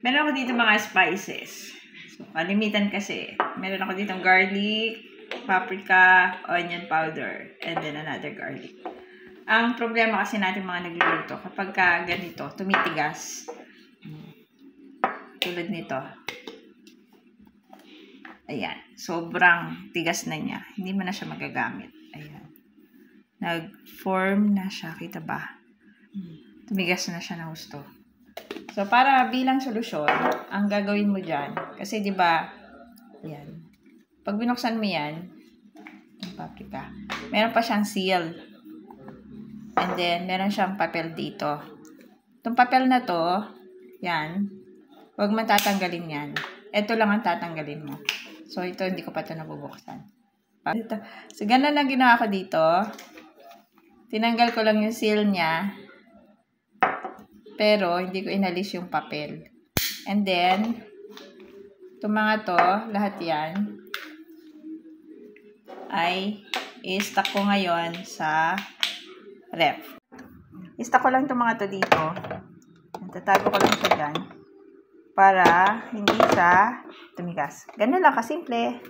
Meron ako dito mga spices. So, kalimitan kasi. Meron ako dito garlic, paprika, onion powder, and then another garlic. Ang problema kasi natin mga nagluluto, kapag ka ganito, tumitigas. Tulad nito. Ayan. Sobrang tigas na niya. Hindi mo na siya magagamit. Ayan. Nag-form na siya. Kita ba? Tumigas na siya na gusto. So, para bilang solusyon, ang gagawin mo dyan, kasi diba, ayan. Pag binuksan mo yan, yung paprika, meron pa siyang seal. And then, meron siyang papel dito. Itong papel na to, yan, huwag man tatanggalin yan. Ito lang ang tatanggalin mo. So, ito, hindi ko pa ito nabubuksan. So, ganun lang ginawa ko dito. Tinanggal ko lang yung seal niya. Pero, hindi ko inalis yung papel. And then, itong mga to, lahat yan, ay i-stack ko ngayon sa ref. I-stack ko lang itong mga to dito. Tatago ko lang siya dyan. Para hindi siya tumigas. Ganun lang kasimple.